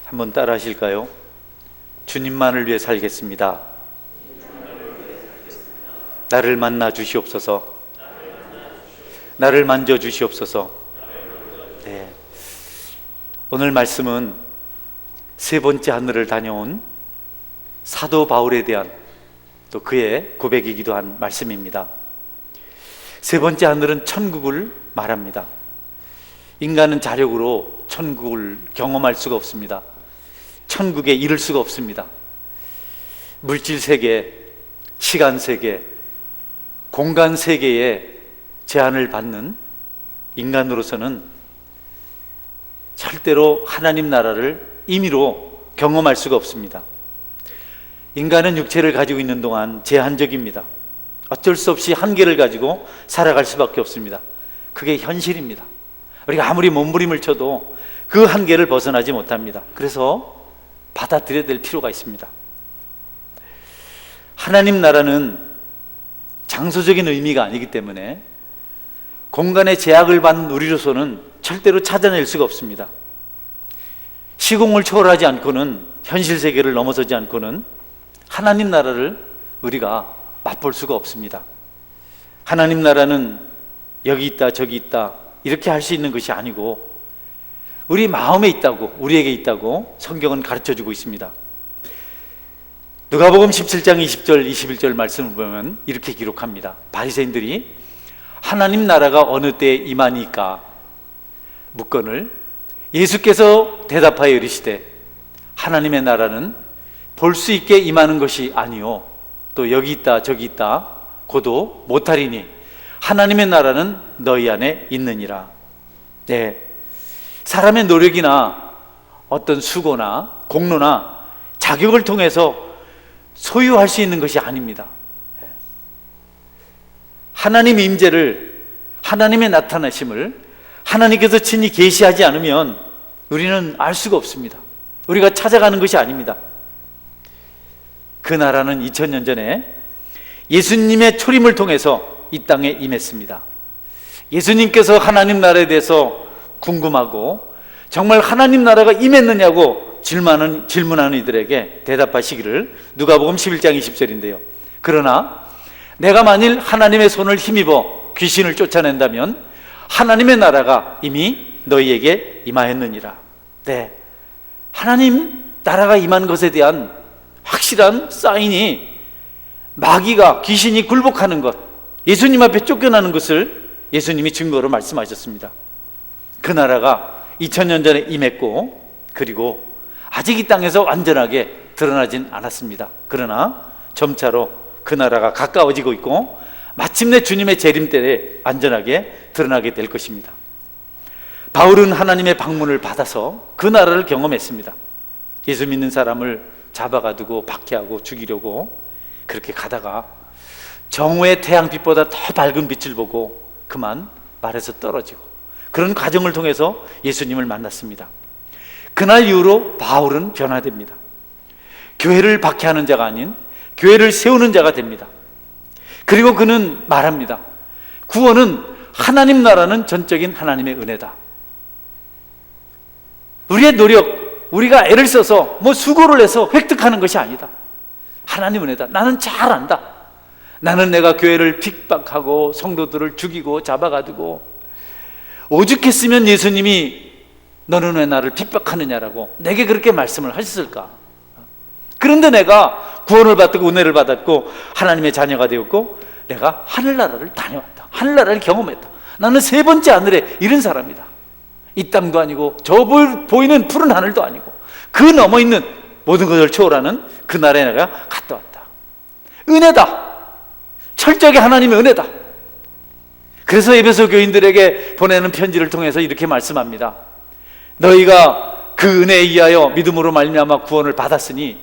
한번 따라 하실까요? 주님만을 위해 살겠습니다. 나를 만나 주시옵소서. 나를 만져 주시옵소서. 네. 오늘 말씀은 세 번째 하늘을 다녀온 사도 바울에 대한 또 그의 고백이기도 한 말씀입니다. 세 번째 하늘은 천국을 말합니다. 인간은 자력으로 천국을 경험할 수가 없습니다. 천국에 이를 수가 없습니다. 물질 세계, 시간 세계, 공간 세계에 제한을 받는 인간으로서는 절대로 하나님 나라를 임의로 경험할 수가 없습니다. 인간은 육체를 가지고 있는 동안 제한적입니다. 어쩔 수 없이 한계를 가지고 살아갈 수밖에 없습니다. 그게 현실입니다. 우리가 아무리 몸부림을 쳐도 그 한계를 벗어나지 못합니다. 그래서 받아들여야 될 필요가 있습니다. 하나님 나라는 장소적인 의미가 아니기 때문에 공간의 제약을 받는 우리로서는 절대로 찾아낼 수가 없습니다. 시공을 초월하지 않고는, 현실 세계를 넘어서지 않고는 하나님 나라를 우리가 맛볼 수가 없습니다. 하나님 나라는 여기 있다 저기 있다 이렇게 할 수 있는 것이 아니고 우리 마음에 있다고, 우리에게 있다고 성경은 가르쳐주고 있습니다. 누가복음 17장 20절 21절 말씀을 보면 이렇게 기록합니다. 바리새인들이 하나님 나라가 어느 때에 임하니까 묻거늘 예수께서 대답하여 이르시되 하나님의 나라는 볼 수 있게 임하는 것이 아니요 또 여기 있다 저기 있다 고도 못하리니 하나님의 나라는 너희 안에 있느니라. 네, 사람의 노력이나 어떤 수고나 공로나 자격을 통해서 소유할 수 있는 것이 아닙니다. 하나님의 임재를, 하나님의 나타나심을 하나님께서 친히 계시하지 않으면 우리는 알 수가 없습니다. 우리가 찾아가는 것이 아닙니다. 그 나라는 2000년 전에 예수님의 초림을 통해서 이 땅에 임했습니다. 예수님께서 하나님 나라에 대해서 궁금하고 정말 하나님 나라가 임했느냐고 질문하는 이들에게 대답하시기를 누가복음 11장 20절인데요. 그러나 내가 만일 하나님의 손을 힘입어 귀신을 쫓아낸다면 하나님의 나라가 이미 너희에게 임하였느니라. 네, 하나님 나라가 임한 것에 대한 확실한 사인이 마귀가, 귀신이 굴복하는 것, 예수님 앞에 쫓겨나는 것을 예수님이 증거로 말씀하셨습니다. 그 나라가 2000년 전에 임했고 그리고 아직 이 땅에서 완전하게 드러나진 않았습니다. 그러나 점차로 그 나라가 가까워지고 있고 마침내 주님의 재림 때에 완전하게 드러나게 될 것입니다. 바울은 하나님의 방문을 받아서 그 나라를 경험했습니다. 예수 믿는 사람을 잡아가두고 박해하고 죽이려고 그렇게 가다가 정오의 태양빛보다 더 밝은 빛을 보고 그만 말에서 떨어지고 그런 과정을 통해서 예수님을 만났습니다. 그날 이후로 바울은 변화됩니다. 교회를 박해하는 자가 아닌 교회를 세우는 자가 됩니다. 그리고 그는 말합니다. 구원은 하나님 나라는 전적인 하나님의 은혜다. 우리의 노력, 우리가 애를 써서 수고를 해서 획득하는 것이 아니다. 하나님 은혜다. 나는 잘 안다. 나는 내가 교회를 핍박하고 성도들을 죽이고 잡아가두고 오죽했으면 예수님이 너는 왜 나를 핍박하느냐라고 내게 그렇게 말씀을 하셨을까? 그런데 내가 구원을 받고 은혜를 받았고 하나님의 자녀가 되었고 내가 하늘나라를 다녀왔다. 하늘나라를 경험했다. 나는 세 번째 하늘에 이른 사람이다. 이 땅도 아니고 저 보이는 푸른 하늘도 아니고 그 넘어 있는 모든 것을 초월하는 그 나라에 내가 갔다 왔다. 은혜다. 철저하게 하나님의 은혜다. 그래서 에베소 교인들에게 보내는 편지를 통해서 이렇게 말씀합니다. 너희가 그 은혜에 의하여 믿음으로 말미암아 구원을 받았으니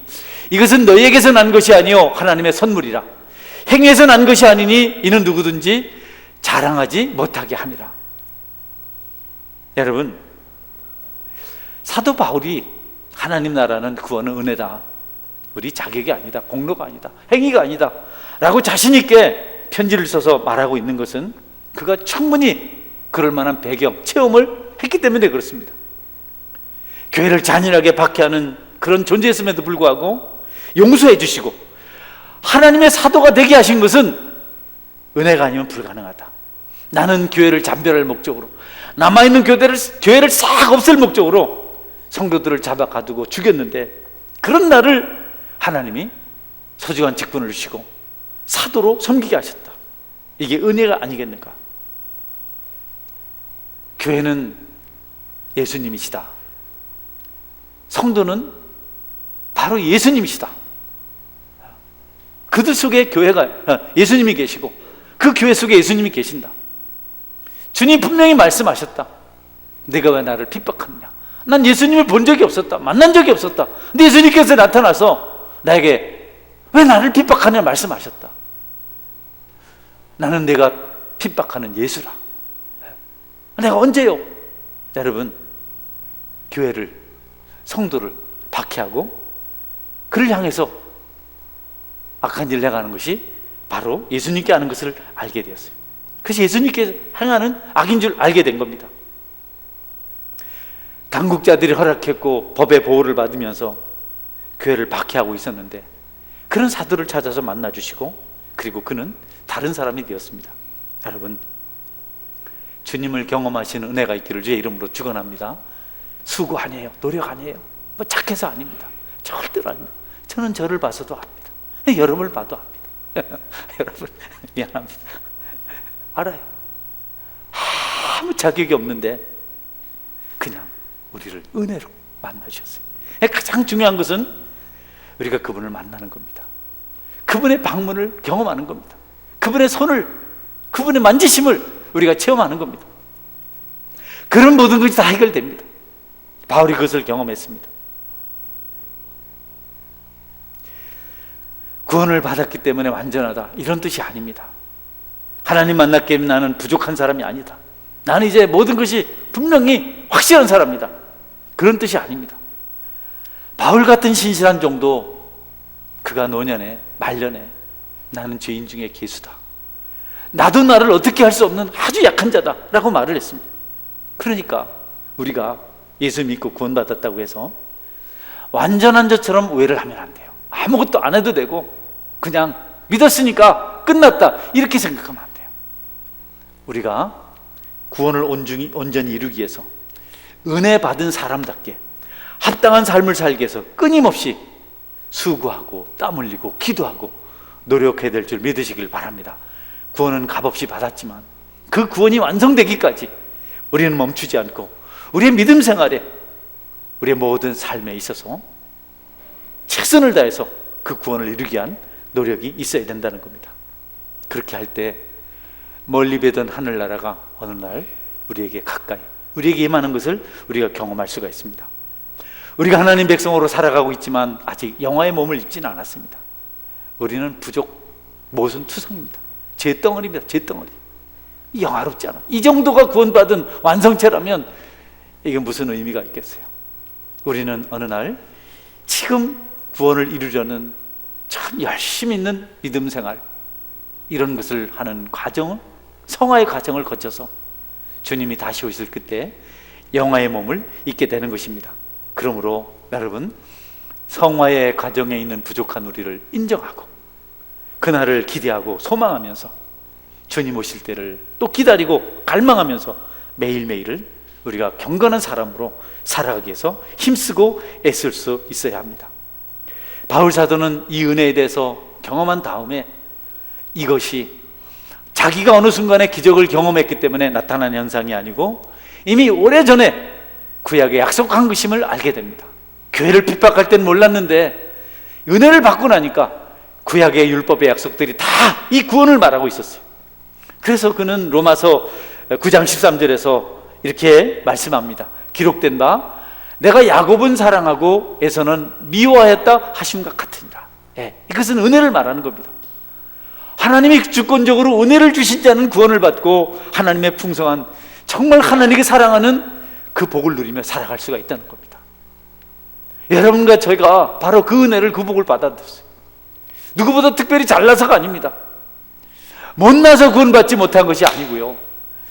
이것은 너희에게서 난 것이 아니요 하나님의 선물이라. 행위에서 난 것이 아니니 이는 누구든지 자랑하지 못하게 함이라. 여러분, 사도 바울이 하나님 나라는 구원은 은혜다, 우리 자격이 아니다, 공로가 아니다, 행위가 아니다 라고 자신 있게 편지를 써서 말하고 있는 것은 그가 충분히 그럴 만한 배경, 체험을 했기 때문에 그렇습니다. 교회를 잔인하게 박해하는 그런 존재였음에도 불구하고 용서해 주시고 하나님의 사도가 되게 하신 것은 은혜가 아니면 불가능하다. 나는 교회를 잠별할 목적으로, 남아있는 교회를 싹 없앨 목적으로 성도들을 잡아 가두고 죽였는데, 그런 나를 하나님이 소중한 직분을 주시고 사도로 섬기게 하셨다. 이게 은혜가 아니겠는가? 교회는 예수님이시다. 성도는 바로 예수님이시다. 그들 속에 교회가 예수님이 계시고 그 교회 속에 예수님이 계신다. 주님 분명히 말씀하셨다. 내가 왜 나를 핍박하느냐? 난 예수님을 본 적이 없었다. 만난 적이 없었다. 근데 예수님께서 나타나서 나에게 왜 나를 핍박하느냐 말씀하셨다. 나는 내가 핍박하는 예수라. 내가 언제요? 여러분, 교회를, 성도를 박해하고 그를 향해서 악한 일을 행하는 것이 바로 예수님께 하는 것을 알게 되었어요. 그래서 예수님께 행하는 악인 줄 알게 된 겁니다. 당국자들이 허락했고 법의 보호를 받으면서 교회를 박해하고 있었는데, 그런 사도를 찾아서 만나주시고 그리고 그는 다른 사람이 되었습니다. 여러분, 주님을 경험하시는 은혜가 있기를 주의 이름으로 축원합니다. 수고 아니에요, 노력 아니에요, 뭐 착해서 아닙니다. 절대로 아닙니다. 저는 저를 봐서도 압니다. 여러분을 봐도 압니다. 여러분, 미안합니다. 알아요. 아무 자격이 없는데 그냥 우리를 은혜로 만나주셨어요. 가장 중요한 것은 우리가 그분을 만나는 겁니다. 그분의 방문을 경험하는 겁니다. 그분의 손을, 그분의 만지심을 우리가 체험하는 겁니다. 그런 모든 것이 다 해결됩니다. 바울이 그것을 경험했습니다. 구원을 받았기 때문에 완전하다, 이런 뜻이 아닙니다. 하나님 만났기 때문에 나는 부족한 사람이 아니다, 나는 이제 모든 것이 분명히 확실한 사람이다, 그런 뜻이 아닙니다. 바울 같은 신실한 정도, 그가 노년에 말년에 나는 죄인 중에 괴수다, 나도 나를 어떻게 할 수 없는 아주 약한 자다 라고 말을 했습니다. 그러니까 우리가 예수 믿고 구원받았다고 해서 완전한 자처럼 오해를 하면 안 돼요. 아무것도 안 해도 되고 그냥 믿었으니까 끝났다, 이렇게 생각하면 안 돼요. 우리가 구원을 온전히 이루기 위해서 은혜 받은 사람답게 합당한 삶을 살기 위해서 끊임없이 수고하고 땀 흘리고 기도하고 노력해야 될 줄 믿으시길 바랍니다. 구원은 값없이 받았지만 그 구원이 완성되기까지 우리는 멈추지 않고 우리의 믿음 생활에, 우리의 모든 삶에 있어서 최선을 다해서 그 구원을 이루기 위한 노력이 있어야 된다는 겁니다. 그렇게 할 때 멀리 뵈던 하늘나라가 어느 날 우리에게 가까이, 우리에게 임하는 것을 우리가 경험할 수가 있습니다. 우리가 하나님 백성으로 살아가고 있지만 아직 영화의 몸을 입지는 않았습니다. 우리는 부족, 모순 투성입니다. 죄덩어리입니다. 죄덩어리. 영화롭지 않아. 이 정도가 구원받은 완성체라면 이게 무슨 의미가 있겠어요? 우리는 어느 날 지금 구원을 이루려는 참 열심히 있는 믿음 생활, 이런 것을 하는 과정은, 성화의 과정을 거쳐서 주님이 다시 오실 그때 영화의 몸을 입게 되는 것입니다. 그러므로 여러분, 성화의 과정에 있는 부족한 우리를 인정하고 그날을 기대하고 소망하면서 주님 오실 때를 또 기다리고 갈망하면서 매일매일을 우리가 경건한 사람으로 살아가기 위해서 힘쓰고 애쓸 수 있어야 합니다. 바울 사도는 이 은혜에 대해서 경험한 다음에 이것이 자기가 어느 순간에 기적을 경험했기 때문에 나타난 현상이 아니고 이미 오래전에 구약에 약속한 것임을 알게 됩니다. 교회를 핍박할 땐 몰랐는데 은혜를 받고 나니까 구약의 율법의 약속들이 다 이 구원을 말하고 있었어요. 그래서 그는 로마서 9장 13절에서 이렇게 말씀합니다. 기록된 바 내가 야곱은 사랑하고 에서는 미워하였다 하심과 같으니라. 이것은 은혜를 말하는 겁니다. 하나님이 주권적으로 은혜를 주신 자는 구원을 받고 하나님의 풍성한, 정말 하나님께 사랑하는 그 복을 누리며 살아갈 수가 있다는 겁니다. 여러분과 저희가 바로 그 은혜를, 그 복을 받았어요. 누구보다 특별히 잘나서가 아닙니다. 못나서 구원받지 못한 것이 아니고요,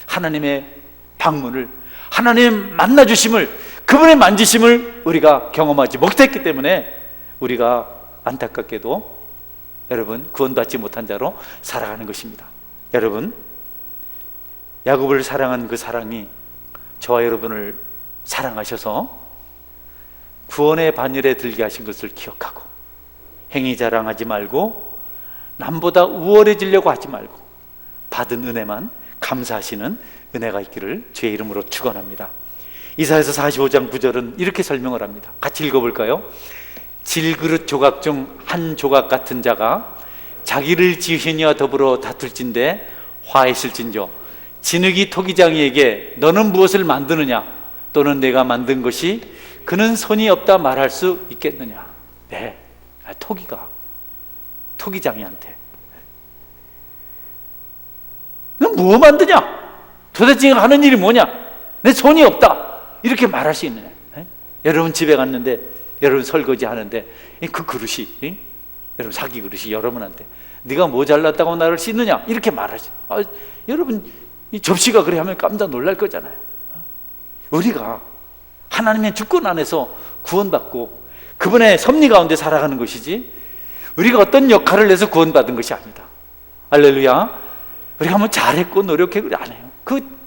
하나님의 방문을, 하나님 만나주심을, 그분의 만지심을 우리가 경험하지 못했기 때문에 우리가 안타깝게도 여러분 구원받지 못한 자로 살아가는 것입니다. 여러분, 야곱을 사랑한 그 사랑이 저와 여러분을 사랑하셔서 구원의 반열에 들게 하신 것을 기억하고 행위 자랑하지 말고 남보다 우월해지려고 하지 말고 받은 은혜만 감사하시는 은혜가 있기를 주의 이름으로 축원합니다. 이사야서 45장 9절은 이렇게 설명을 합니다. 같이 읽어볼까요? 질그릇 조각 중 한 조각 같은 자가 자기를 지으시니와 더불어 다툴진대 화했을진저 진흙이 토기장이에게 너는 무엇을 만드느냐 또는 내가 만든 것이 그는 손이 없다 말할 수 있겠느냐. 네, 토기가 토기장이한테 너 뭐 만드냐? 도대체 하는 일이 뭐냐? 내 손이 없다 이렇게 말할 수 있느냐? 네? 여러분 집에 갔는데 여러분 설거지 하는데 그 그릇이 여러분 사기 그릇이 여러분한테 네가 뭐 잘났다고 나를 씻느냐 이렇게 말하지. 여러분 이 접시가 그래 하면 깜짝 놀랄 거잖아요. 우리가 하나님의 주권 안에서 구원받고 그분의 섭리 가운데 살아가는 것이지 우리가 어떤 역할을 해서 구원받은 것이 아니다. 할렐루야. 우리가 뭐 잘했고 노력했고 안 해요.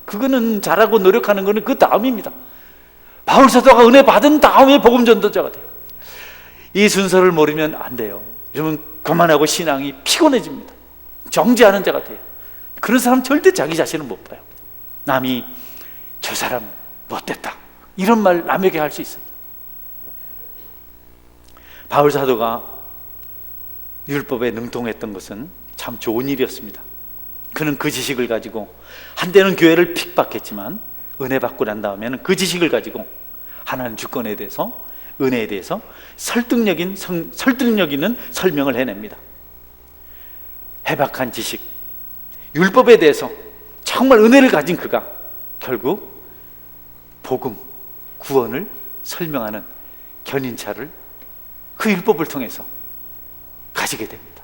그거는 잘하고 노력하는 거는 그 다음입니다. 바울 사도가 은혜 받은 다음에 복음 전도자가 돼요. 이 순서를 모르면 안 돼요. 여러분 그만하고 신앙이 피곤해집니다. 정죄하는 자가 돼요. 그런 사람 절대 자기 자신을 못 봐요. 남이 저 사람 못됐다 이런 말 남에게 할 수 있어요. 바울 사도가 율법에 능통했던 것은 참 좋은 일이었습니다. 그는 그 지식을 가지고 한때는 교회를 핍박했지만 은혜 받고 난 다음에는 그 지식을 가지고 하나님 주권에 대해서 은혜에 대해서 설득력 있는 설명을 해냅니다. 해박한 지식, 율법에 대해서 정말 은혜를 가진 그가 결국 복음, 구원을 설명하는 견인차를 그 율법을 통해서 가지게 됩니다.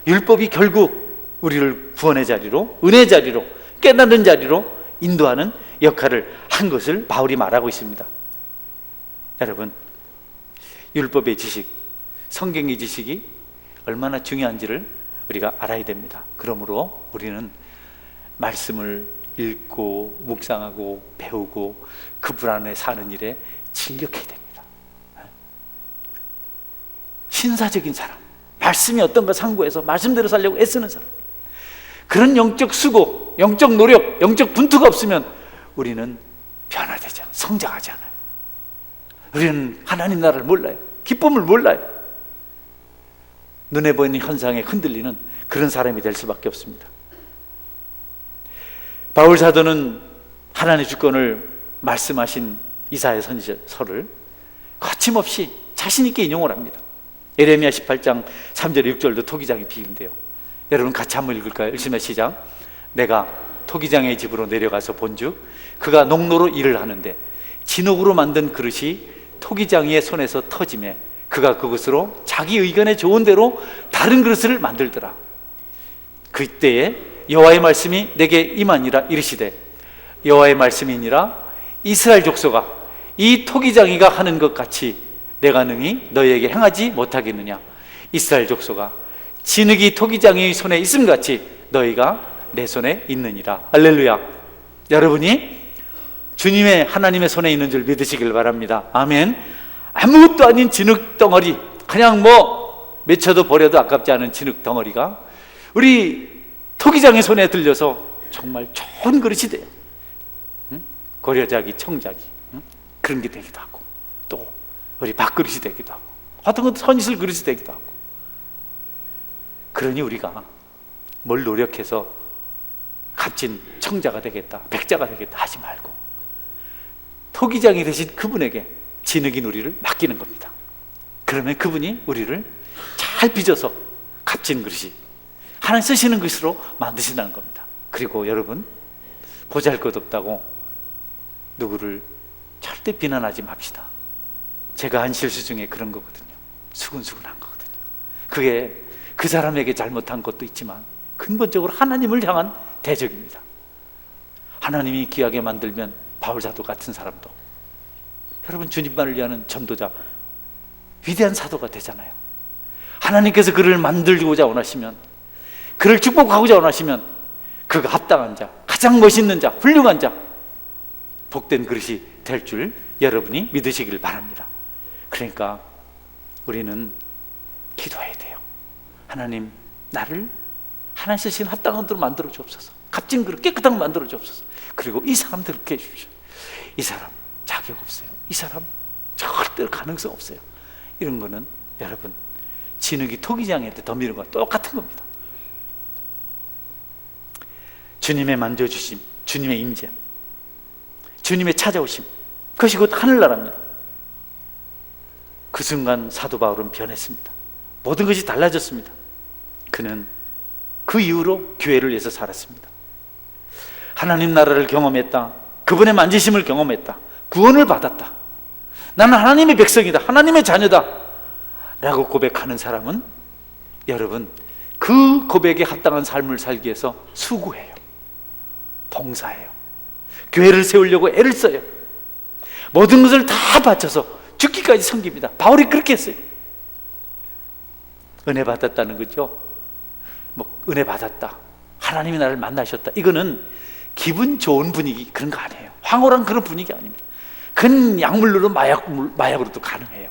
율법이 결국 우리를 구원의 자리로, 은혜의 자리로, 깨닫는 자리로 인도하는 역할을 한 것을 바울이 말하고 있습니다. 여러분, 율법의 지식, 성경의 지식이 얼마나 중요한지를 우리가 알아야 됩니다. 그러므로 우리는 말씀을 읽고 묵상하고 배우고 그분 안에 사는 일에 진력해야 됩니다. 신사적인 사람, 말씀이 어떤가 상고해서 말씀대로 살려고 애쓰는 사람, 그런 영적 수고, 영적 노력, 영적 분투가 없으면 우리는 변화되지 않아요. 성장하지 않아요. 우리는 하나님 나라를 몰라요. 기쁨을 몰라요. 눈에 보이는 현상에 흔들리는 그런 사람이 될 수밖에 없습니다. 바울 사도는 하나님의 주권을 말씀하신 이사야 선지서를 거침없이 자신 있게 인용을 합니다. 에레미야 18장 3절 6절도 토기장이 비유인데요. 여러분 같이 한번 읽을까요? 읽으면 시작. 내가 토기장의 집으로 내려가서 본즉 그가 농로로 일을 하는데 진흙으로 만든 그릇이 토기장이의 손에서 터지매 그가 그것으로 자기 의견에 좋은 대로 다른 그릇을 만들더라. 그때에 여호와의 말씀이 내게 임하니라 이르시되 여호와의 말씀이니라 이스라엘 족속아 이 토기장이가 하는 것 같이 내가 능히 너희에게 행하지 못하겠느냐. 이스라엘 족속아 진흙이 토기장의 손에 있음 같이 너희가 내 손에 있느니라. 할렐루야. 여러분이 주님의 하나님의 손에 있는 줄 믿으시길 바랍니다. 아멘. 아무것도 아닌 진흙 덩어리, 그냥 뭐 맺혀도 버려도 아깝지 않은 진흙 덩어리가 우리 토기장의 손에 들려서 정말 좋은 그릇이 돼요. 고려자기, 청자기 그런 게 되기도 하고 또 우리 밥그릇이 되기도 하고 어떤 것도 선있을 그릇이 되기도 하고. 그러니 우리가 뭘 노력해서 값진 청자가 되겠다, 백자가 되겠다 하지 말고 토기장이 되신 그분에게 진흙인 우리를 맡기는 겁니다. 그러면 그분이 우리를 잘 빚어서 값진 그릇이 하나님 쓰시는 것으로 만드신다는 겁니다. 그리고 여러분 보잘것없다고 누구를 절대 비난하지 맙시다. 제가 한 실수 중에 그런 거거든요. 수근수근한 거거든요. 그게 그 사람에게 잘못한 것도 있지만 근본적으로 하나님을 향한 대적입니다. 하나님이 귀하게 만들면 바울 사도 같은 사람도 여러분, 주님만을 위하는 전도자, 위대한 사도가 되잖아요. 하나님께서 그를 만들고자 원하시면, 그를 축복하고자 원하시면 그가 합당한 자, 가장 멋있는 자, 훌륭한 자, 복된 그릇이 될 줄 여러분이 믿으시길 바랍니다. 그러니까 우리는 기도해야 돼요. 하나님, 나를 하나님 쓰신 합당한 대로 만들어 주옵소서. 값진 그릇 깨끗한 거 만들어 주옵소서. 그리고 이 사람들께 해주십시오. 이 사람 자격 없어요. 이 사람 절대로 가능성 없어요. 이런 거는 여러분, 진흙이 토기장한테 덤비는 거와 똑같은 겁니다. 주님의 만져주심, 주님의 임재, 주님의 찾아오심, 그것이 곧 하늘나라입니다. 그 순간 사도 바울은 변했습니다. 모든 것이 달라졌습니다. 그는 그 이후로 교회를 위해서 살았습니다. 하나님 나라를 경험했다. 그분의 만지심을 경험했다. 구원을 받았다. 나는 하나님의 백성이다. 하나님의 자녀다 라고 고백하는 사람은 여러분, 그 고백에 합당한 삶을 살기 위해서 수고해요. 봉사해요. 교회를 세우려고 애를 써요. 모든 것을 다 바쳐서 죽기까지 섬깁니다. 바울이 그렇게 했어요. 은혜 받았다는 거죠. 은혜 받았다, 하나님이 나를 만나셨다, 이거는 기분 좋은 분위기, 그런 거 아니에요. 황홀한 그런 분위기 아닙니다. 그건 약물로도 마약으로도 가능해요.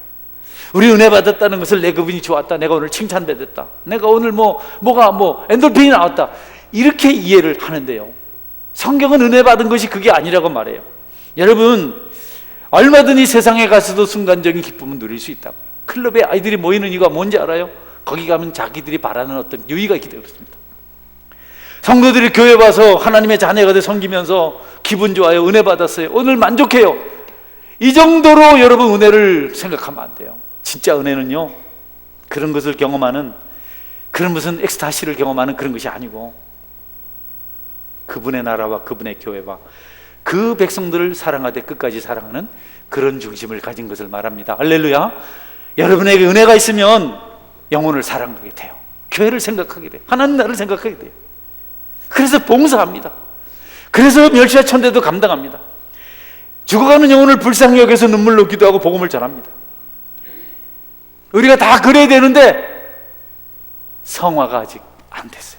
우리 은혜 받았다는 것을 내 기분이 좋았다, 내가 오늘 칭찬받았다, 내가 오늘 엔돌핀이 나왔다, 이렇게 이해를 하는데요, 성경은 은혜 받은 것이 그게 아니라고 말해요. 여러분, 얼마든지 세상에 가서도 순간적인 기쁨은 누릴 수 있다고요. 클럽에 아이들이 모이는 이유가 뭔지 알아요? 거기 가면 자기들이 바라는 어떤 유의가 있기 때문에 그렇습니다. 성도들이 교회 와서 하나님의 자녀가 돼 섬기면서 기분 좋아요, 은혜 받았어요, 오늘 만족해요, 이 정도로 여러분 은혜를 생각하면 안 돼요. 진짜 은혜는요, 그런 것을 경험하는, 그런 무슨 엑스타시를 경험하는 그런 것이 아니고, 그분의 나라와 그분의 교회와 그 백성들을 사랑하되 끝까지 사랑하는 그런 중심을 가진 것을 말합니다. 할렐루야. 여러분에게 은혜가 있으면 영혼을 사랑하게 돼요. 교회를 생각하게 돼요. 하나님 나라를 생각하게 돼요. 그래서 봉사합니다. 그래서 멸시와 천대도 감당합니다. 죽어가는 영혼을 불쌍히 여겨서 눈물로 기도하고 복음을 전합니다. 우리가 다 그래야 되는데 성화가 아직 안 됐어요.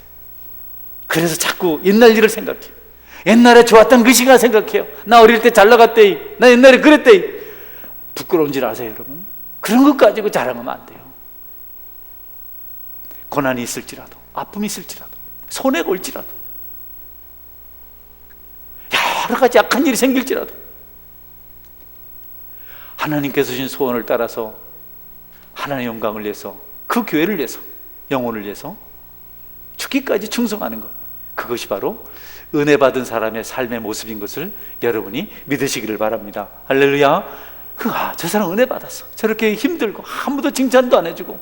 그래서 자꾸 옛날 일을 생각해요. 옛날에 좋았던 그 시간 생각해요. 나 어릴 때 잘 나갔대이, 나 옛날에 그랬대이. 부끄러운 줄 아세요, 여러분? 그런 것 가지고 자랑하면 안 돼요. 고난이 있을지라도, 아픔이 있을지라도, 손해가 올지라도, 여러 가지 악한 일이 생길지라도 하나님께서 주신 소원을 따라서 하나님의 영광을 위해서, 그 교회를 위해서, 영혼을 위해서 죽기까지 충성하는 것, 그것이 바로 은혜 받은 사람의 삶의 모습인 것을 여러분이 믿으시기를 바랍니다. 할렐루야. 저 사람 은혜 받았어. 저렇게 힘들고 아무도 칭찬도 안 해주고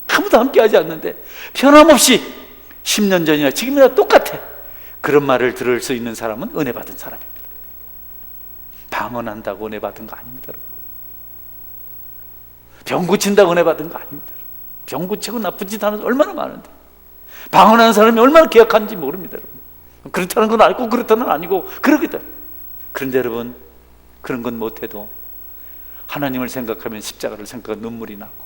아무도 함께하지 않는데 변함없이 10년 전이나 지금이나 똑같아. 그런 말을 들을 수 있는 사람은 은혜 받은 사람입니다. 방언한다고 은혜 받은 거 아닙니다, 여러분. 병 고친다고 은혜 받은 거 아닙니다. 병 고치고 나쁜 짓 하는 사람 얼마나 많은데, 방언하는 사람이 얼마나 계약한지 모릅니다, 여러분. 그렇다는 건 알고 그렇다는 건 아니고 그러거든. 그런데 여러분, 그런 건 못해도 하나님을 생각하면 십자가를 생각하면 눈물이 나고,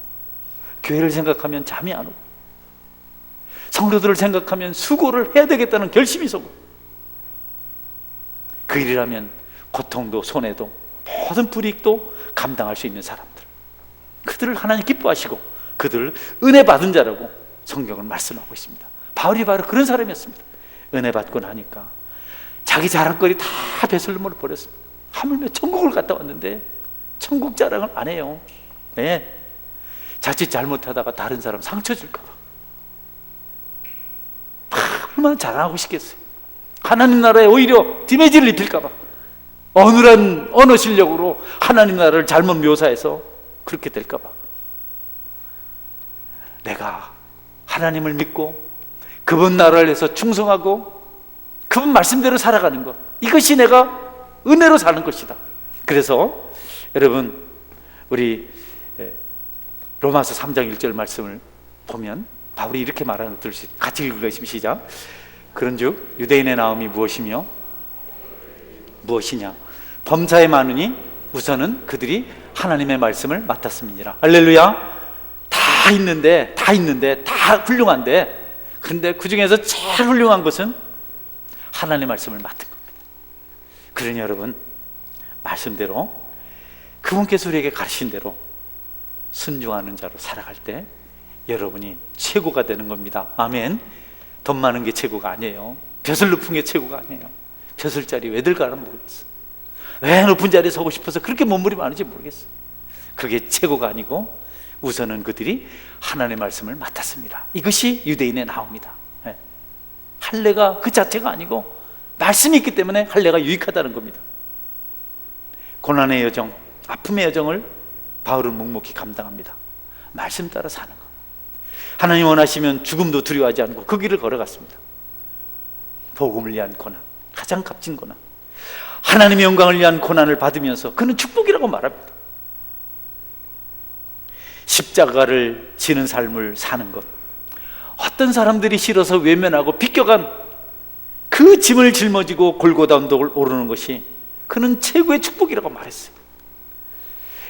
교회를 생각하면 잠이 안 오고, 성도들을 생각하면 수고를 해야 되겠다는 결심이 서고, 그 일이라면 고통도 손해도 모든 불이익도 감당할 수 있는 사람들, 그들을 하나님 기뻐하시고 그들을 은혜 받은 자라고 성경은 말씀하고 있습니다. 바울이 바로 그런 사람이었습니다. 은혜 받고 나니까 자기 자랑거리 다 배설물을 버렸습니다. 하물며 천국을 갔다 왔는데 천국 자랑을 안 해요. 네. 자칫 잘못하다가 다른 사람 상처 줄까 봐. 얼마나 자랑하고 싶겠어요. 하나님 나라에 오히려 디메지를 입힐까 봐. 어눌한 언어 실력으로 하나님 나라를 잘못 묘사해서 그렇게 될까 봐. 내가 하나님을 믿고 그분 나라를 위해서 충성하고 그분 말씀대로 살아가는 것, 이것이 내가 은혜로 사는 것이다. 그래서 여러분, 우리 로마서 3장 1절 말씀을 보면 바울이 이렇게 말하는 것들을 같이 읽으시면 시작. 그런즉 유대인의 나음이 무엇이며 무엇이냐, 범사에 많으니 우선은 그들이 하나님의 말씀을 맡았음이니라. 할렐루야. 다 있는데 다 훌륭한데, 그런데 그 중에서 제일 훌륭한 것은 하나님의 말씀을 맡은 겁니다. 그러니 여러분, 말씀대로 그분께서 우리에게 가르친 대로 순종하는 자로 살아갈 때 여러분이 최고가 되는 겁니다. 아멘. 돈 많은 게 최고가 아니에요. 벼슬 높은 게 최고가 아니에요. 벼슬 자리 왜 들까는 모르겠어. 왜 높은 자리에 서고 싶어서 그렇게 몸부림 하는지 모르겠어. 그게 최고가 아니고 우선은 그들이 하나님의 말씀을 맡았습니다. 이것이 유대인에 나옵니다. 할례가 그 자체가 아니고 말씀이 있기 때문에 할례가 유익하다는 겁니다. 고난의 여정, 아픔의 여정을 바울은 묵묵히 감당합니다. 말씀 따라 사는 것. 하나님 원하시면 죽음도 두려워하지 않고 그 길을 걸어갔습니다. 복음을 위한 고난, 가장 값진 고난, 하나님의 영광을 위한 고난을 받으면서 그는 축복이라고 말합니다. 십자가를 지는 삶을 사는 것, 어떤 사람들이 싫어서 외면하고 비껴간 그 짐을 짊어지고 골고다 언덕을 오르는 것이 그는 최고의 축복이라고 말했어요.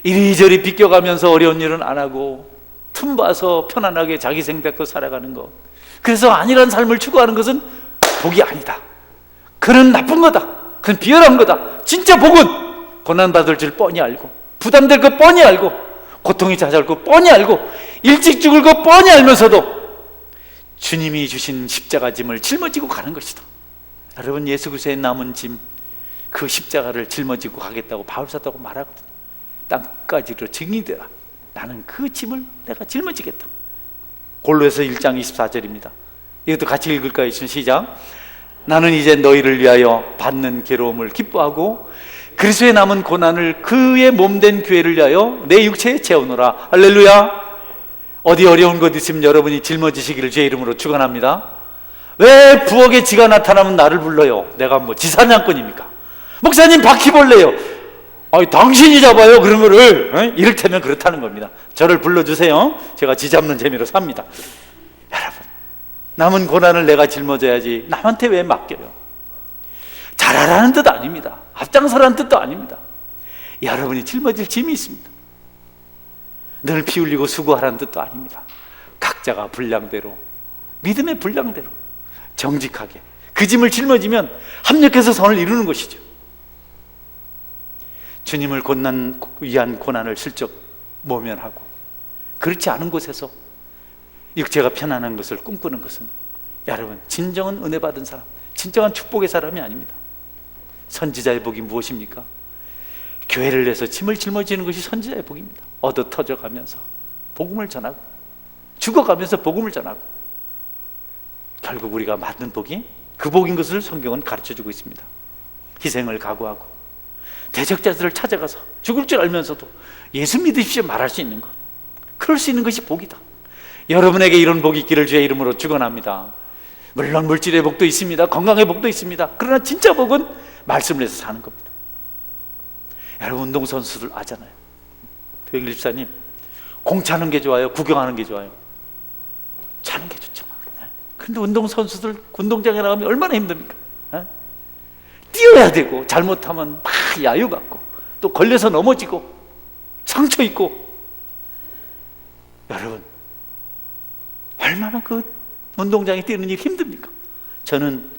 이리저리 비껴가면서 어려운 일은 안 하고 틈봐서 편안하게 자기 생각도 살아가는 것, 그래서 안일한 삶을 추구하는 것은 복이 아니다. 그는 나쁜 거다. 그건 비열한 거다. 진짜 복은 고난받을 줄 뻔히 알고, 부담될 거 뻔히 알고, 고통이 찾아올 거 뻔히 알고, 일찍 죽을 거 뻔히 알면서도 주님이 주신 십자가 짐을 짊어지고 가는 것이다. 여러분, 예수 그리스도의 남은 짐, 그 십자가를 짊어지고 가겠다고 바울사도가 말하거든요. 땅까지로 증인이 되라. 나는 그 짐을 내가 짊어지겠다. 골로새서 1장 24절입니다. 이것도 같이 읽을까요? 시작. 나는 이제 너희를 위하여 받는 괴로움을 기뻐하고 그리스도의 남은 고난을 그의 몸된 교회를 위하여 내 육체에 채우노라. 할렐루야. 어디 어려운 것 있으면 여러분이 짊어지시기를 주의 이름으로 축원합니다. 왜 부엌에 쥐가 나타나면 나를 불러요? 내가 뭐 지사냥꾼입니까? 목사님 바퀴벌레요. 당신이 잡아요 그런 거를. 이를테면 그렇다는 겁니다. 저를 불러주세요. 제가 쥐 잡는 재미로 삽니다. 여러분, 남은 고난을 내가 짊어져야지 남한테 왜 맡겨요? 잘하라는 뜻 아닙니다. 앞장서라는 뜻도 아닙니다. 여러분이 짊어질 짐이 있습니다. 늘 피 흘리고 수고하라는 뜻도 아닙니다. 각자가 분량대로, 믿음의 분량대로 정직하게 그 짐을 짊어지면 합력해서 선을 이루는 것이죠. 주님을 위한 고난을 슬쩍 모면하고 그렇지 않은 곳에서 육체가 편안한 것을 꿈꾸는 것은 여러분, 진정한 은혜 받은 사람, 진정한 축복의 사람이 아닙니다. 선지자의 복이 무엇입니까? 교회를 내서 짐을 짊어지는 것이 선지자의 복입니다. 얻어 터져가면서 복음을 전하고, 죽어가면서 복음을 전하고, 결국 우리가 받는 복이 그 복인 것을 성경은 가르쳐주고 있습니다. 희생을 각오하고 대적자들을 찾아가서 죽을 줄 알면서도 예수 믿으십시오 말할 수 있는 것, 그럴 수 있는 것이 복이다. 여러분에게 이런 복이 있기를 주의 이름으로 축원합니다. 물론 물질의 복도 있습니다. 건강의 복도 있습니다. 그러나 진짜 복은 말씀을 해서 사는 겁니다. 여러분, 운동선수들 아잖아요. 도영일 집사님, 공 차는 게 좋아요? 구경하는 게 좋아요? 차는 게 좋죠. 그런데 운동선수들 운동장에 나가면 얼마나 힘듭니까? 뛰어야 되고, 잘못하면 막 야유받고, 또 걸려서 넘어지고 상처 입고. 여러분, 얼마나 그 운동장에 뛰는 일이 힘듭니까? 저는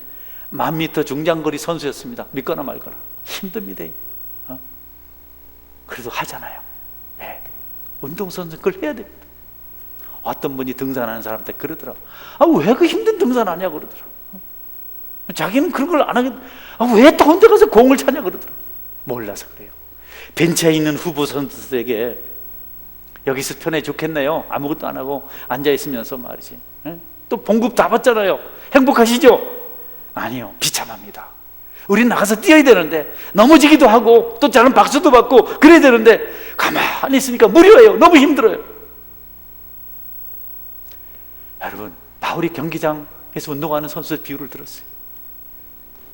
1000m 중장거리 선수였습니다. 믿거나 말거나. 힘듭니다. 그래도 하잖아요. 네. 운동선수 그걸 해야 됩니다. 어떤 분이 등산하는 사람한테 그러더라고. 왜 그 힘든 등산하냐 그러더라고. 자기는 그런 걸 안 하겠. 왜 더운 데 가서 공을 차냐 그러더라고. 몰라서 그래요. 벤치에 있는 후보 선수들에게 여기서 편해 좋겠네요. 아무것도 안 하고 앉아 있으면서 말이지. 또 봉급 다 받잖아요. 행복하시죠? 아니요, 비참합니다. 우린 나가서 뛰어야 되는데 넘어지기도 하고 또 저는 박수도 받고 그래야 되는데 가만히 있으니까 무료예요. 너무 힘들어요. 여러분, 바울이 경기장에서 운동하는 선수의 비유를 들었어요.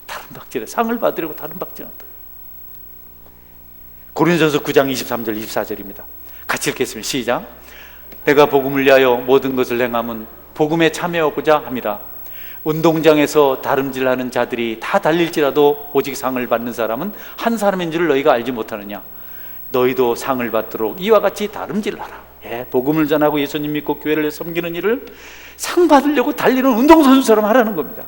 다른 박질에 상을 받으려고 다른 박질한다. 고린도전서 9장 23절 24절입니다. 같이 읽겠습니다. 시작. 내가 복음을 위하여 모든 것을 행함은 복음에 참여하고자 함이라. 운동장에서 다름질하는 자들이 다 달릴지라도 오직 상을 받는 사람은 한 사람인 줄 너희가 알지 못하느냐. 너희도 상을 받도록 이와 같이 다름질하라. 복음을 전하고 예수님 믿고 교회를 섬기는 일을 상 받으려고 달리는 운동선수처럼 하라는 겁니다.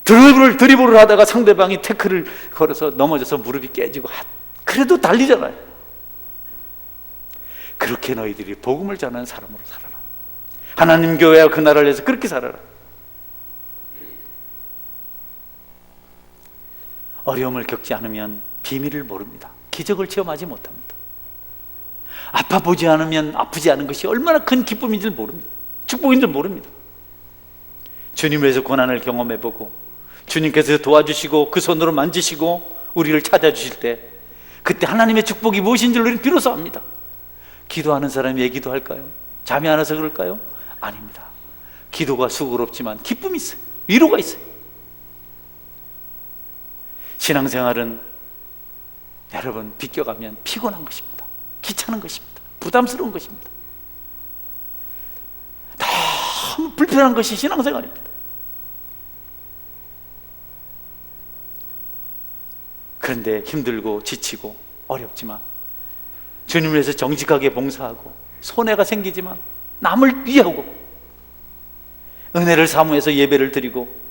드리블을 하다가 상대방이 태클을 걸어서 넘어져서 무릎이 깨지고 그래도 달리잖아요. 그렇게 너희들이 복음을 전하는 사람으로 살아라. 하나님 교회와 그 나라를 위해서 그렇게 살아라. 어려움을 겪지 않으면 비밀을 모릅니다. 기적을 체험하지 못합니다. 아파 보지 않으면 아프지 않은 것이 얼마나 큰 기쁨인 줄 모릅니다. 축복인 줄 모릅니다. 주님에서 고난을 경험해보고 주님께서 도와주시고 그 손으로 만지시고 우리를 찾아주실 때 그때 하나님의 축복이 무엇인 줄 우리는 비로소 압니다. 기도하는 사람이 왜 기도할까요? 잠이 안 와서 그럴까요? 아닙니다. 기도가 수고롭지만 기쁨이 있어요. 위로가 있어요. 신앙생활은 여러분 비껴가면 피곤한 것입니다. 귀찮은 것입니다. 부담스러운 것입니다. 너무 불편한 것이 신앙생활입니다. 그런데 힘들고 지치고 어렵지만 주님을 위해서 정직하게 봉사하고 손해가 생기지만 남을 위하고 은혜를 사모해서 예배를 드리고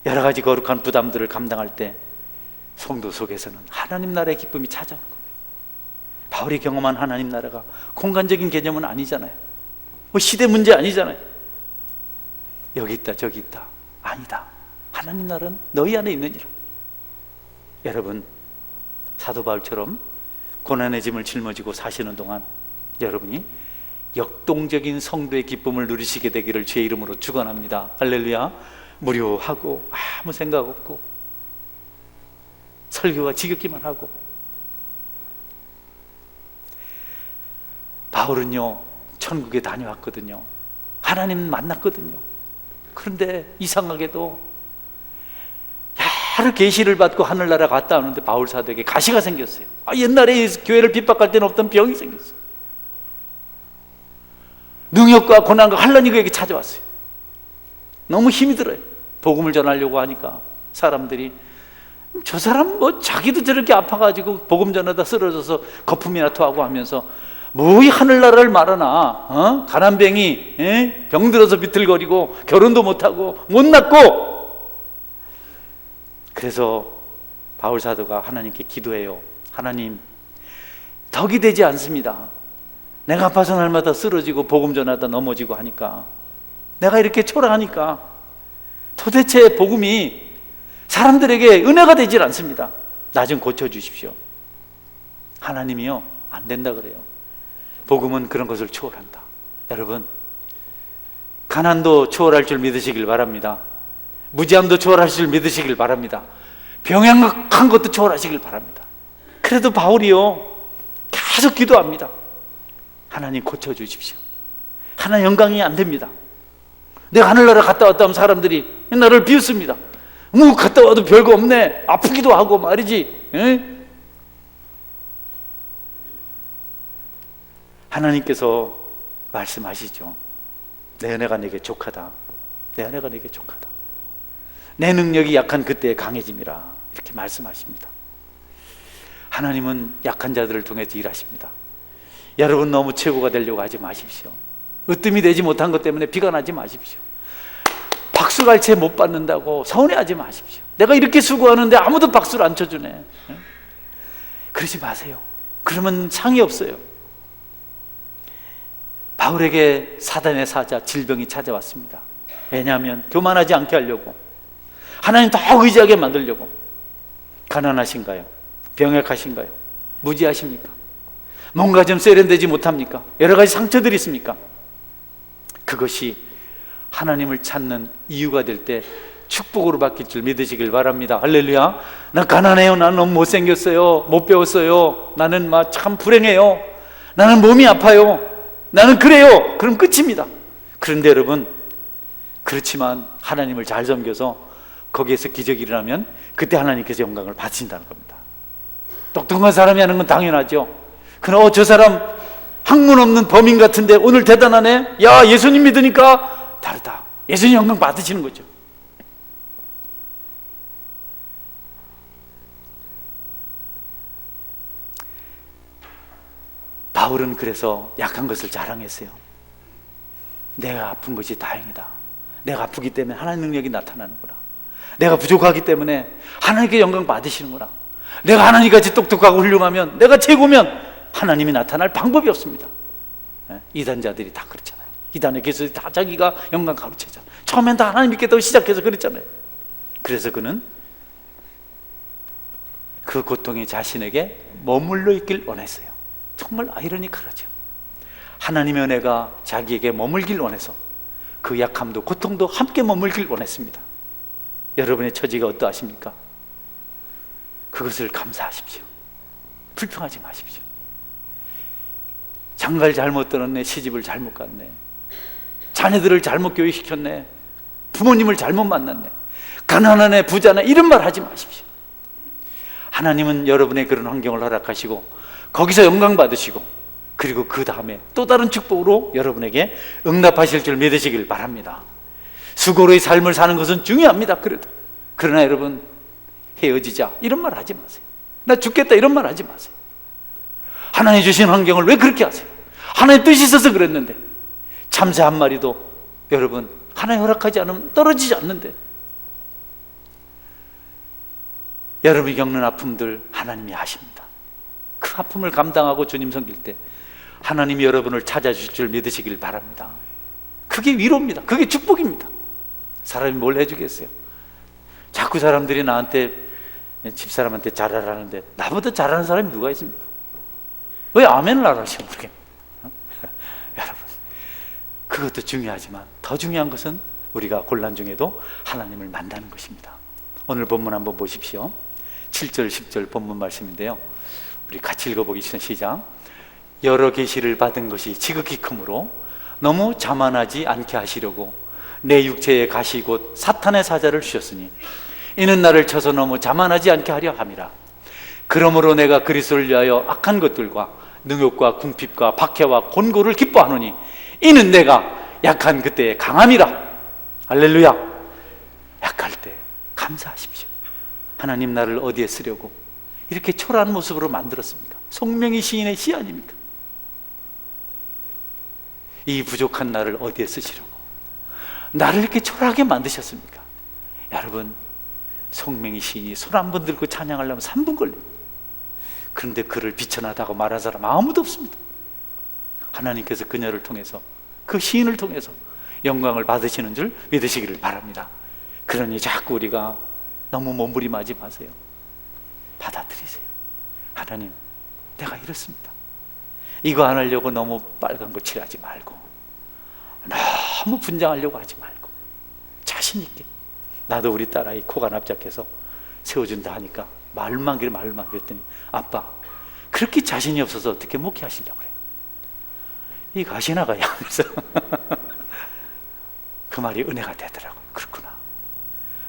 여러 가지 거룩한 부담들을 감당할 때 성도 속에서는 하나님 나라의 기쁨이 찾아오는 겁니다. 바울이 경험한 하나님 나라가 공간적인 개념은 아니잖아요. 시대 문제 아니잖아요. 여기 있다 저기 있다 아니다. 하나님 나라는 너희 안에 있느니라. 여러분 사도 바울처럼 고난의 짐을 짊어지고 사시는 동안 여러분이 역동적인 성도의 기쁨을 누리시게 되기를 주의 이름으로 축원합니다. 할렐루야. 무료하고 아무 생각 없고 설교가 지겹기만 하고. 바울은요 천국에 다녀왔거든요. 하나님 만났거든요. 그런데 이상하게도 여러 계시를 받고 하늘나라 갔다 오는데 바울 사도에게 가시가 생겼어요. 옛날에 교회를 핍박할 때는 없던 병이 생겼어요. 능력과 고난과 환난이 그에게 찾아왔어요. 너무 힘이 들어요. 복음을 전하려고 하니까 사람들이 저 사람 자기도 저렇게 아파가지고 복음 전하다 쓰러져서 거품이나 토하고 하면서 뭐 이 하늘나라를 말하나, 가난뱅이, 병들어서 비틀거리고 결혼도 못하고 못 낳고. 그래서 바울 사도가 하나님께 기도해요. 하나님, 덕이 되지 않습니다. 내가 아파서 날마다 쓰러지고 복음 전하다 넘어지고 하니까, 내가 이렇게 초라하니까 도대체 복음이 사람들에게 은혜가 되질 않습니다. 나 좀 고쳐주십시오. 하나님이요, 안 된다 그래요. 복음은 그런 것을 초월한다. 여러분, 가난도 초월할 줄 믿으시길 바랍니다. 무지함도 초월하실 줄 믿으시길 바랍니다. 병약한 것도 초월하시길 바랍니다. 그래도 바울이요 계속 기도합니다. 하나님 고쳐주십시오. 하나님 영광이 안 됩니다. 내가 하늘나라 갔다 왔다 하면 사람들이 나를 비웃습니다. 뭐 갔다 와도 별거 없네. 아프기도 하고 말이지. 하나님께서 말씀하시죠. 내 은혜가 내게 족하다. 내 은혜가 내게 족하다. 내 능력이 약한 그때에 강해짐이라. 이렇게 말씀하십니다. 하나님은 약한 자들을 통해서 일하십니다. 여러분 너무 최고가 되려고 하지 마십시오. 으뜸이 되지 못한 것 때문에 비관하지 마십시오. 박수갈채 못 받는다고 서운해하지 마십시오. 내가 이렇게 수고하는데 아무도 박수를 안 쳐주네. 그러지 마세요. 그러면 상이 없어요. 바울에게 사단의 사자 질병이 찾아왔습니다. 왜냐하면 교만하지 않게 하려고, 하나님 더 의지하게 만들려고. 가난하신가요? 병약하신가요? 무지하십니까? 뭔가 좀 세련되지 못합니까? 여러 가지 상처들이 있습니까? 그것이 하나님을 찾는 이유가 될 때 축복으로 바뀔 줄 믿으시길 바랍니다. 할렐루야. 나 가난해요. 나는 너무 못생겼어요. 못 배웠어요. 나는 참 불행해요. 나는 몸이 아파요. 나는 그래요. 그럼 끝입니다. 그런데 여러분, 그렇지만 하나님을 잘 섬겨서 거기에서 기적이 일어나면 그때 하나님께서 영광을 받으신다는 겁니다. 똑똑한 사람이 하는 건 당연하죠. 그러나 저 사람 학문 없는 범인 같은데 오늘 대단하네. 야, 예수님 믿으니까 다르다. 예수님 영광 받으시는 거죠. 바울은 그래서 약한 것을 자랑했어요. 내가 아픈 것이 다행이다. 내가 아프기 때문에 하나님 능력이 나타나는구나. 내가 부족하기 때문에 하나님께 영광 받으시는구나. 내가 하나님같이 똑똑하고 훌륭하면, 내가 최고면 하나님이 나타날 방법이 없습니다. 이단자들이 다 그렇잖아요. 이단의 교수들이 다 자기가 영광 가로채잖아요. 처음엔 다 하나님 믿겠다고 시작해서 그랬잖아요. 그래서 그는 그 고통이 자신에게 머물러 있길 원했어요. 정말 아이러니컬하죠. 하나님의 은혜가 자기에게 머물길 원해서 그 약함도 고통도 함께 머물길 원했습니다. 여러분의 처지가 어떠하십니까? 그것을 감사하십시오. 불평하지 마십시오. 장가를 잘못 들었네, 시집을 잘못 갔네, 자녀들을 잘못 교육시켰네, 부모님을 잘못 만났네, 가난하네, 부자네, 이런 말 하지 마십시오. 하나님은 여러분의 그런 환경을 허락하시고 거기서 영광 받으시고, 그리고 그 다음에 또 다른 축복으로 여러분에게 응답하실 줄 믿으시길 바랍니다. 수고로의 삶을 사는 것은 중요합니다. 그러나 여러분, 헤어지자 이런 말 하지 마세요. 나 죽겠다 이런 말 하지 마세요. 하나님 주신 환경을 왜 그렇게 하세요? 하나님 뜻이 있어서 그랬는데. 참새 한 마리도 여러분 하나님 허락하지 않으면 떨어지지 않는데, 여러분이 겪는 아픔들 하나님이 아십니다. 그 아픔을 감당하고 주님 섬길 때 하나님이 여러분을 찾아주실 줄 믿으시길 바랍니다. 그게 위로입니다. 그게 축복입니다. 사람이 뭘 해주겠어요? 자꾸 사람들이 나한테, 집사람한테 잘하라는데 나보다 잘하는 사람이 누가 있습니까? 왜 아멘을 안 하시면 모르겠네. 여러분, 그것도 중요하지만 더 중요한 것은 우리가 곤란 중에도 하나님을 만나는 것입니다. 오늘 본문 한번 보십시오. 7절 10절 본문 말씀인데요, 우리 같이 읽어보겠습니다. 시작. 여러 계시를 받은 것이 지극히 크므로 너무 자만하지 않게 하시려고 내 육체에 가시 곧 사탄의 사자를 주셨으니 이는 나를 쳐서 너무 자만하지 않게 하려 함이라. 그러므로 내가 그리스도를 위하여 악한 것들과 능욕과 궁핍과 박해와 곤고를 기뻐하노니 이는 내가 약한 그때의 강함이라. 할렐루야. 약할 때 감사하십시오. 하나님 나를 어디에 쓰려고 이렇게 초라한 모습으로 만들었습니까? 송명희 시인의 시 아닙니까? 이 부족한 나를 어디에 쓰시려고 나를 이렇게 초라하게 만드셨습니까? 여러분, 송명희 시인이 손 한 번 들고 찬양하려면 3분 걸립니다. 그런데 그를 비천하다고 말한 사람 아무도 없습니다. 하나님께서 그녀를 통해서, 그 시인을 통해서 영광을 받으시는 줄 믿으시기를 바랍니다. 그러니 자꾸 우리가 너무 몸부림하지 마세요. 받아들이세요. 하나님, 내가 이렇습니다. 이거 안 하려고 너무 빨간 거 칠하지 말고, 너무 분장하려고 하지 말고 자신 있게. 나도 우리 딸아이 코가 납작해서 세워준다 하니까 말만 그랬더니 아빠, 그렇게 자신이 없어서 어떻게 목회하시려고 그래요? 이 가시 나가야 하면서 그 말이 은혜가 되더라고요. 그렇구나.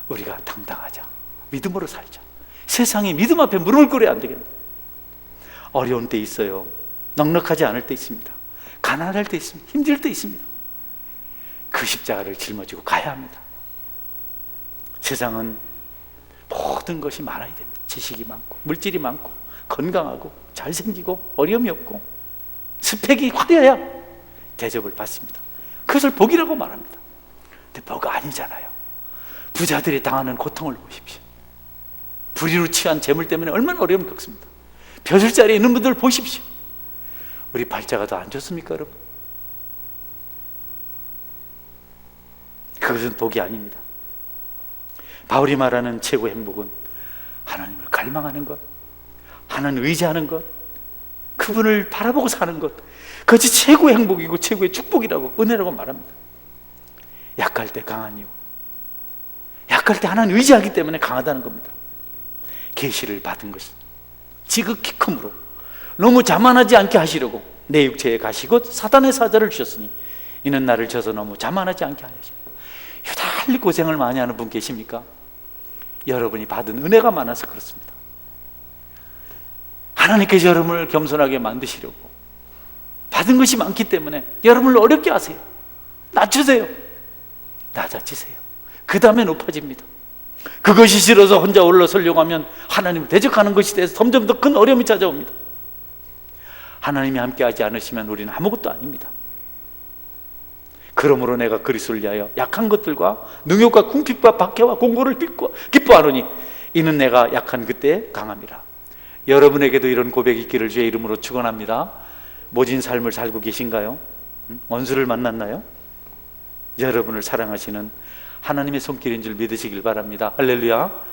우리가 당당하자. 믿음으로 살자. 세상이 믿음 앞에 무릎을 꿇어야 안 되겠네. 어려운 때 있어요. 넉넉하지 않을 때 있습니다. 가난할 때 있습니다. 힘들 때 있습니다. 그 십자가를 짊어지고 가야 합니다. 세상은 모든 것이 많아야 됩니다. 지식이 많고 물질이 많고 건강하고 잘생기고 어려움이 없고 스펙이 화려해야 대접을 받습니다. 그것을 복이라고 말합니다. 근데 복 아니잖아요. 부자들이 당하는 고통을 보십시오. 불의로 취한 재물 때문에 얼마나 어려움을 겪습니다. 벼슬자리에 있는 분들 보십시오. 우리 발자가 더 안 좋습니까, 여러분? 그것은 복이 아닙니다. 바울이 말하는 최고의 행복은 하나님을 갈망하는 것, 하나님 의지하는 것, 그분을 바라보고 사는 것, 그것이 최고의 행복이고 최고의 축복이라고, 은혜라고 말합니다. 약할 때 강한 이유, 약할 때 하나님 의지하기 때문에 강하다는 겁니다. 계시를 받은 것이 지극히 크므로 너무 자만하지 않게 하시려고 내 육체에 가시고 사단의 사자를 주셨으니 이는 나를 쳐서 너무 자만하지 않게 하십니다. 유달리 고생을 많이 하는 분 계십니까? 여러분이 받은 은혜가 많아서 그렇습니다. 하나님께서 여러분을 겸손하게 만드시려고 받은 것이 많기 때문에 여러분을 어렵게 하세요. 낮추세요. 낮아지세요. 그 다음에 높아집니다. 그것이 싫어서 혼자 올라서려고 하면 하나님을 대적하는 것이 돼서 점점 더 큰 어려움이 찾아옵니다. 하나님이 함께하지 않으시면 우리는 아무것도 아닙니다. 그러므로 내가 그리스도를 위하여 약한 것들과 능욕과 궁핍과 박해와 공고를 기뻐하노니 이는 내가 약한 그때 강함이라. 여러분에게도 이런 고백이 있기를 주의 이름으로 축원합니다. 모진 삶을 살고 계신가요? 원수를 만났나요? 여러분을 사랑하시는 하나님의 손길인 줄 믿으시길 바랍니다. 할렐루야.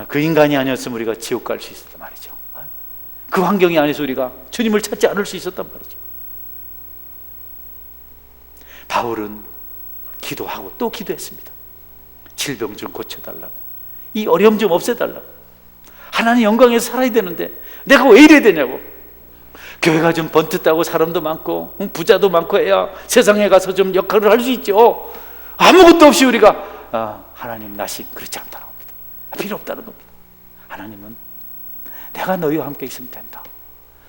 그 인간이 아니었으면 우리가 지옥 갈 수 있었단 말이죠. 그 환경이 아니어서 우리가 주님을 찾지 않을 수 있었단 말이죠. 바울은 기도하고 또 기도했습니다. 질병 좀 고쳐달라고, 이 어려움 좀 없애달라고. 하나님 영광에서 살아야 되는데 내가 왜 이래야 되냐고. 교회가 좀 번듯하고 사람도 많고 부자도 많고 해야 세상에 가서 좀 역할을 할 수 있죠. 아무것도 없이 우리가 하나님 나시 그렇지 않다는 겁니다. 필요 없다는 겁니다. 하나님은 내가 너희와 함께 있으면 된다.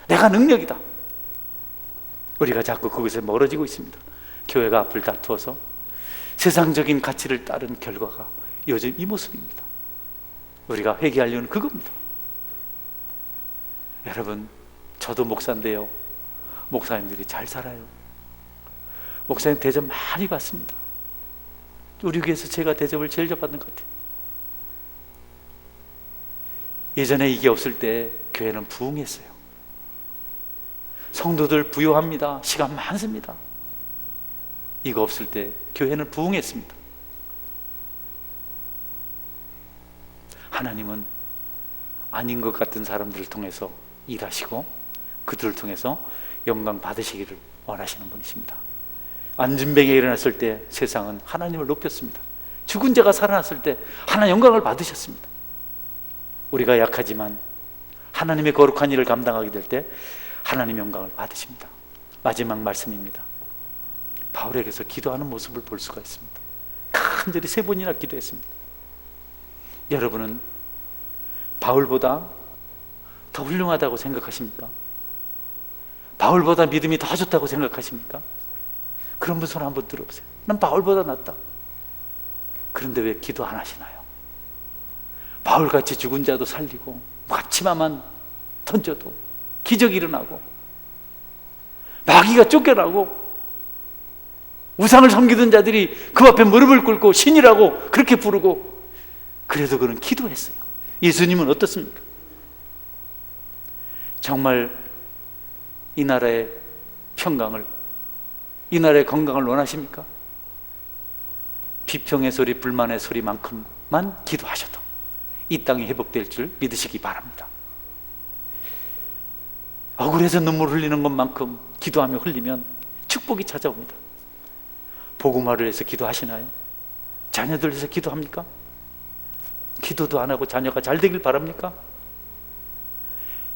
내가 능력이다. 우리가 자꾸 그것에 멀어지고 있습니다. 교회가 앞을 다투어서 세상적인 가치를 따른 결과가 요즘 이 모습입니다. 우리가 회개할 이유는 그겁니다. 여러분, 저도 목사인데요, 목사님들이 잘 살아요. 목사님 대접 많이 받습니다. 우리 교회에서 제가 대접을 제일 잘 받는 것 같아요. 예전에 이게 없을 때 교회는 부흥했어요. 성도들 부유합니다. 시간 많습니다. 이거 없을 때 교회는 부흥했습니다. 하나님은 아닌 것 같은 사람들을 통해서 일하시고 그들을 통해서 영광 받으시기를 원하시는 분이십니다. 안진뱅이가 일어났을 때 세상은 하나님을 높였습니다. 죽은 자가 살아났을 때 하나님 영광을 받으셨습니다. 우리가 약하지만 하나님의 거룩한 일을 감당하게 될 때 하나님 영광을 받으십니다. 마지막 말씀입니다. 바울에게서 기도하는 모습을 볼 수가 있습니다. 간절히 3번이나 기도했습니다. 여러분은 바울보다 더 훌륭하다고 생각하십니까? 바울보다 믿음이 더 좋다고 생각하십니까? 그런 분 손 한번 들어보세요. 난 바울보다 낫다. 그런데 왜 기도 안 하시나요? 바울같이 죽은 자도 살리고 앞치마만 던져도 기적이 일어나고 마귀가 쫓겨나고 우상을 섬기던 자들이 그 앞에 무릎을 꿇고 신이라고 그렇게 부르고, 그래도 그는 기도했어요. 예수님은 어떻습니까? 정말 이 나라의 평강을, 이 나라의 건강을 원하십니까? 비평의 소리, 불만의 소리만큼만 기도하셔도 이 땅이 회복될 줄 믿으시기 바랍니다. 억울해서 눈물 흘리는 것만큼 기도하며 흘리면 축복이 찾아옵니다. 복음화를 해서 기도하시나요? 자녀들 위해서 기도합니까? 기도도 안 하고 자녀가 잘 되길 바랍니까?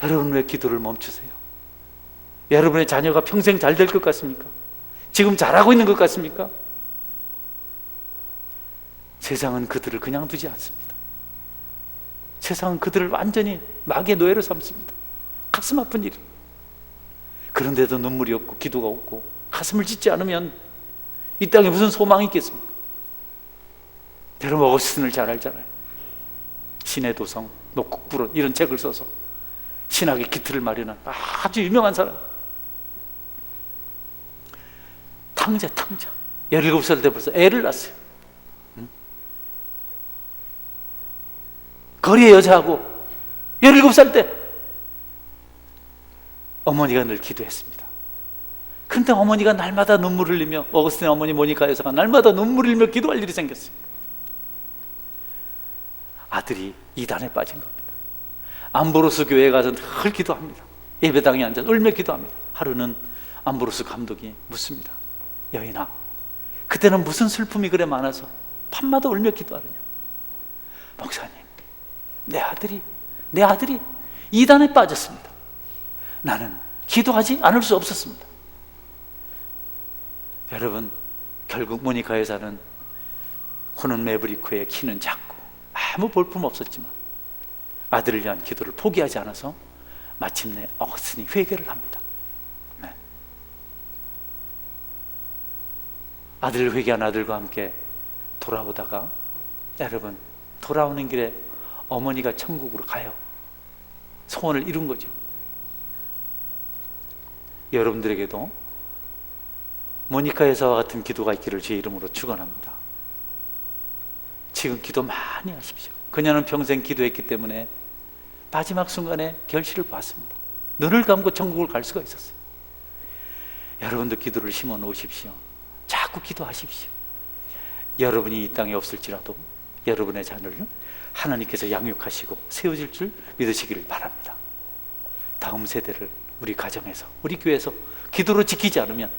여러분 왜 기도를 멈추세요? 여러분의 자녀가 평생 잘 될 것 같습니까? 지금 잘하고 있는 것 같습니까? 세상은 그들을 그냥 두지 않습니다. 세상은 그들을 완전히 마귀의 노예로 삼습니다. 가슴 아픈 일. 그런데도 눈물이 없고 기도가 없고 가슴을 찢지 않으면 이 땅에 무슨 소망이 있겠습니까? 여러분 어거스틴을 잘 알잖아요. 신의 도성, 녹국불원 이런 책을 써서 신학의 기틀을 마련한 아주 유명한 사람. 탕자 17살 때 벌써 애를 낳았어요. 거리의 여자하고 17살 때 어머니가 늘 기도했습니다. 그런데 어머니가 날마다 눈물 흘리며, 어거스틴 어머니 모니카 여사가 날마다 눈물 흘리며 기도할 일이 생겼어요. 아들이 이단에 빠진 겁니다. 암브로스 교회에 가서 늘 기도합니다. 예배당에 앉아서 울며 기도합니다. 하루는 암브로스 감독이 묻습니다. 여인아, 그때는 무슨 슬픔이 그래 많아서 밤마다 울며 기도하느냐? 목사님, 내 아들이 이단에 빠졌습니다. 나는 기도하지 않을 수 없었습니다. 여러분, 결국 모니카 여사는 호는 매브리코의 키는 작고 아무 볼품 없었지만 아들을 위한 기도를 포기하지 않아서 마침내 어거스틴이 회개를 합니다. 네. 아들을 회개한 아들과 함께 돌아오다가, 여러분, 돌아오는 길에 어머니가 천국으로 가요. 소원을 이룬 거죠. 여러분들에게도 모니카 여사와 같은 기도가 있기를 주의 이름으로 축원합니다. 지금 기도 많이 하십시오. 그녀는 평생 기도했기 때문에 마지막 순간에 결실을 봤습니다. 눈을 감고 천국을 갈 수가 있었어요. 여러분도 기도를 심어 놓으십시오. 자꾸 기도하십시오. 여러분이 이 땅에 없을지라도 여러분의 자녀를 하나님께서 양육하시고 세워질 줄 믿으시기를 바랍니다. 다음 세대를 우리 가정에서, 우리 교회에서 기도로 지키지 않으면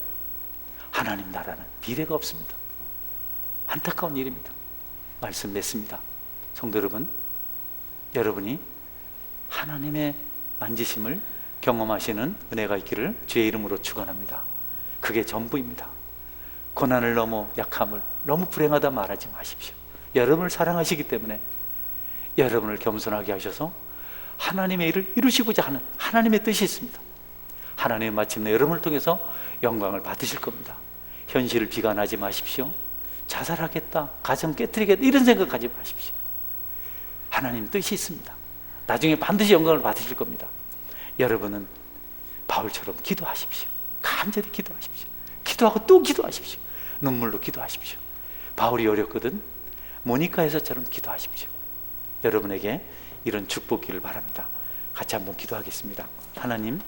하나님 나라는 미래가 없습니다. 안타까운 일입니다. 말씀 맺습니다. 성도 여러분, 여러분이 하나님의 만지심을 경험하시는 은혜가 있기를 주의 이름으로 축원합니다. 그게 전부입니다. 고난을 너무, 약함을 너무 불행하다 말하지 마십시오. 여러분을 사랑하시기 때문에 여러분을 겸손하게 하셔서 하나님의 일을 이루시고자 하는 하나님의 뜻이 있습니다. 하나님은 마침내 여러분을 통해서 영광을 받으실 겁니다. 현실을 비관하지 마십시오. 자살하겠다, 가정 깨뜨리겠다, 이런 생각하지 마십시오. 하나님 뜻이 있습니다. 나중에 반드시 영광을 받으실 겁니다. 여러분은 바울처럼 기도하십시오. 간절히 기도하십시오. 기도하고 또 기도하십시오. 눈물로 기도하십시오. 바울이 어렵거든 모니카 여사처럼 기도하십시오. 여러분에게 이런 축복기를 바랍니다. 같이 한번 기도하겠습니다. 하나님,